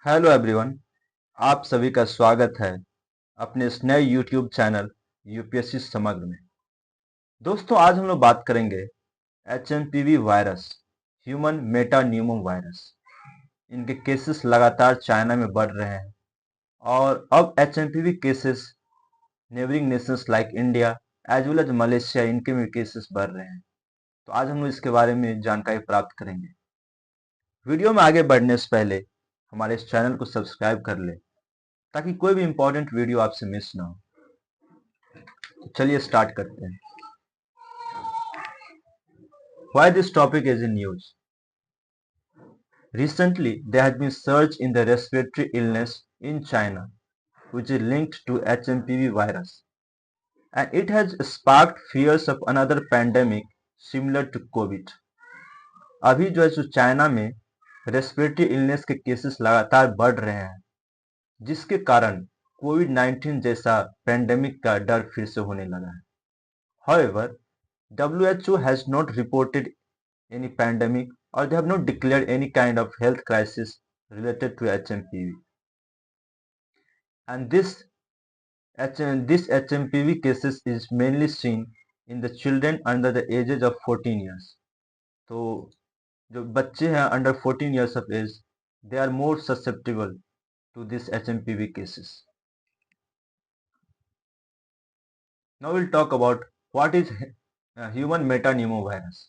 Hello everyone. आप सभी का स्वागत है अपने इस नए यूट्यूब चैनल यूपीएससी समग्र में। दोस्तों, आज हम लोग बात करेंगे HMPV virus, human metapneumovirus. इनके केसेस लगातार चाइना में बढ़ रहे हैं और अब HMPV cases neighbouring nations like India as well as Malaysia, इनके भी केसेस बढ़ रहे हैं। तो आज हम लोग इसके बारे में जानकारी प्राप्त करेंगे। वीडियो में आगे बढ़ने से पहले हमारे इस चैनल को सब्सक्राइब कर ले ताकि कोई भी इंपॉर्टेंट वीडियो आपसे मिस ना हो। तो चलिए स्टार्ट करते हैं। Why this topic is in news? Recently, there has been surge in the respiratory illness in China, which is linked to HMPV virus, and it has sparked fears of another pandemic similar to COVID. अभी जो है so China में respiratory illness के cases लगातार बढ़ रहे हैं, जिसके कारण कोविड-19 जैसा पेंडेमिक का डर फिर से होने लगा है। However, WHO has not reported any pandemic or they have not declared any kind of health crisis related to HMPV. And this HMPV cases is mainly seen in the children under the ages of 14 years. तो जो बच्चे हैं under 14 years of age, they are more susceptible to this HMPV cases. Now we'll talk about what is human metapneumovirus.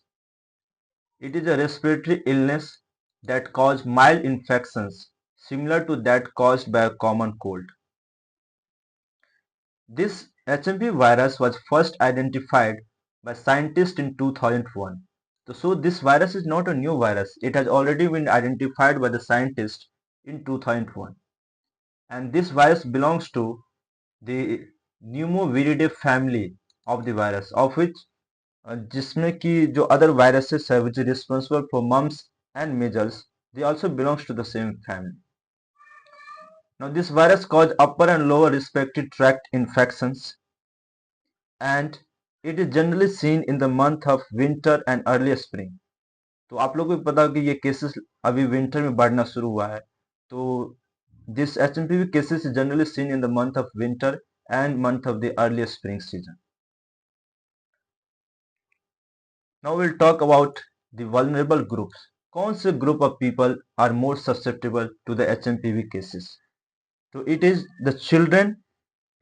It is a respiratory illness that causes mild infections similar to that caused by a common cold. This HMP virus was first identified by scientists in 2001. So this virus is not a new virus. It has already been identified by the scientists in 2001. And this virus belongs to the Pneumoviridae family of the virus, of which जिसमें कि जो other viruses है which is responsible for mumps and measles, they also belongs to the same family. Now this virus causes upper and lower respiratory tract infections and it is generally seen in the month of winter and early spring. तो आप लोगों को पता हो कि ये cases अभी winter में बढ़ना शुरू हुआ है। तो this HMPV cases is generally seen in the month of winter and month of the early spring season. Now we'll talk about the vulnerable groups. कौन से group of people are more susceptible to the HMPV cases? So it is the children,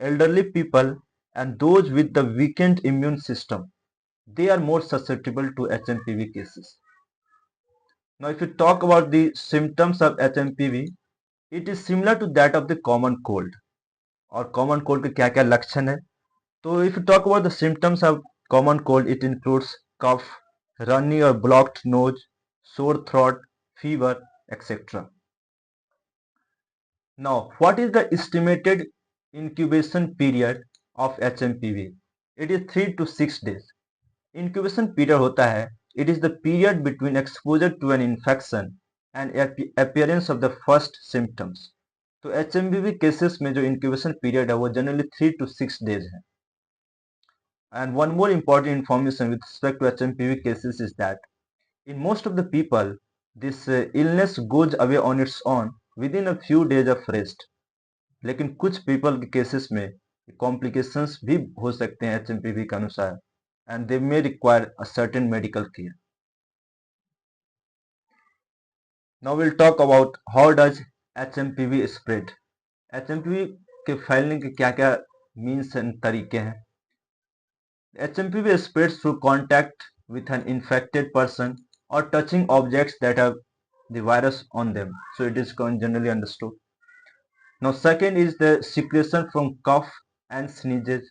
elderly people and those with the weakened immune system. They are more susceptible to HMPV cases. Now if you talk about the symptoms of HMPV, it is similar to that of the common cold. और common cold के क्या क्या लक्षण है? तो if you talk about the symptoms of common cold, it includes cough, runny or blocked nose, sore throat, fever, etc. Now, what is the estimated incubation period of HMPV? It is 3 to 6 days. Incubation period होता है, it is the period between exposure to an infection and appearance of the first symptoms. तो HMPV cases में जो incubation period है वो generally 3 to 6 days है. And one more important information with respect to HMPV cases is that in most of the people, this illness goes away on its own within a few days of rest. लेकिन कुछ people के cases में complications भी हो सकते हैं HMPV के अनुसार and they may require a certain medical care. Now we'll talk about how does HMPV spread. HMPV के फैलने के क्या-क्या means and तरीके हैं. HMPV spreads through contact with an infected person or touching objects that have the virus on them. So it is generally understood. Now second is the secretion from cough and sneezes.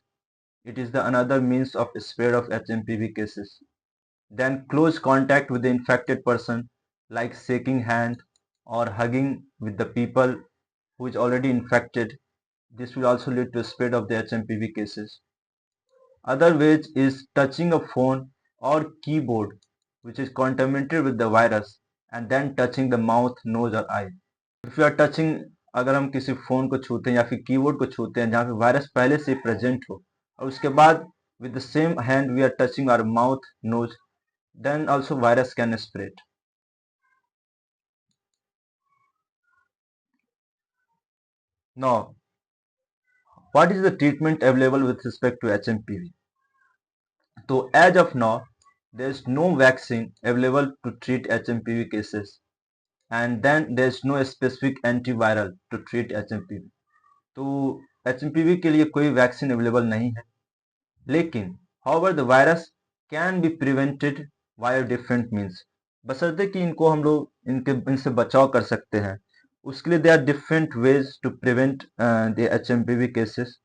It is the another means of spread of HMPV cases. Then close contact with the infected person like shaking hand or hugging with the people who is already infected. This will also lead to spread of the HMPV cases. Other ways is touching a phone or keyboard which is contaminated with the virus and then touching the mouth, nose or eye. If you are touching, अगर हम किसी phone को छूते हैं या फिर keyboard को छूते हैं जहाँ पे वायरस पहले से प्रेजेंट हो और उसके बाद with the same hand we are touching our mouth, nose, then also virus can spread. Now, what is the treatment available with respect to HMPV? So as of now, there is no vaccine available to treat HMPV cases, and then there is no specific antiviral to treat HMPV. तो HMPV के लिए कोई vaccine available नहीं है, लेकिन however the virus can be prevented via different means, बशर्ते कि इनको हम लोग इनसे बचाव कर सकते हैं, उसके लिए there are different ways to prevent the HMPV cases.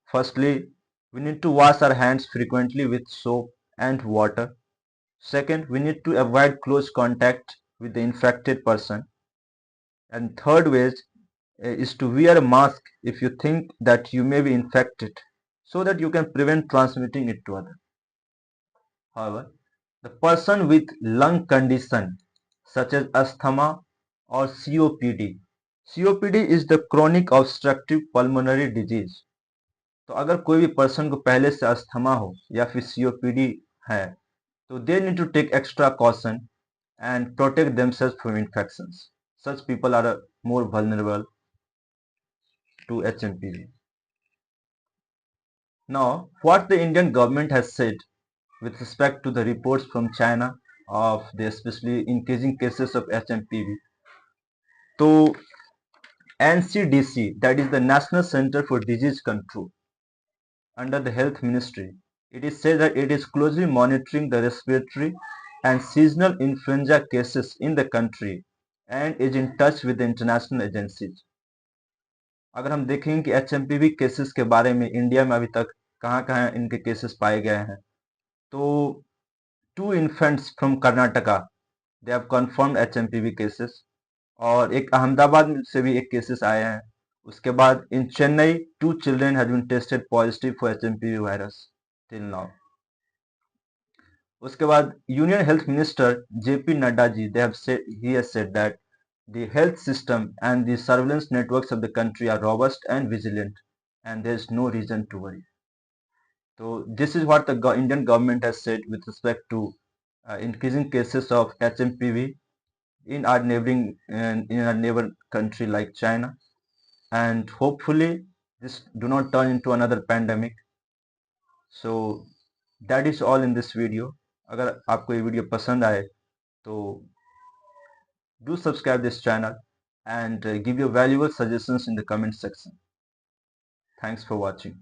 Firstly, we need to wash our hands frequently with soap and water. Second, we need to avoid close contact with the infected person. And third way is to wear a mask if you think that you may be infected, so that you can prevent transmitting it to others. However, the person with lung condition such as asthma or COPD, COPD is the chronic obstructive pulmonary disease. तो अगर कोई भी person को पहले से asthma हो या फिर COPD है, तो they need to take extra caution and protect themselves from infections. Such people are more vulnerable to HMPV. Now, what the Indian government has said with respect to the reports from China of the especially increasing cases of HMPV. So, NCDC, that is the National Center for Disease Control, under the Health Ministry, it is said that it is closely monitoring the respiratory and seasonal influenza cases in the country and is in touch with the international agencies. अगर हम देखेंगे कि HMPV cases के बारे में India में अभी तक कहाँ कहाँ इनके केसेस पाए गए हैं, तो 2 infants from Karnataka they have confirmed HMPV cases, और एक अहमदाबाद से भी एक केसेस आए हैं. उसके बाद इन Chennai 2 children have been tested positive for HMPV virus till now. उसके बाद union health minister JP Nadda ji he has said that the health system and the surveillance networks of the country are robust and vigilant, and there is no reason to worry. So this is what the Indian government has said with respect to increasing cases of HMPV in our neighbor country like China, and hopefully this do not turn into another pandemic. So that is all in this video. अगर आपको ये video पसंद आए तो do subscribe this channel and give your valuable suggestions in the comment section. Thanks for watching.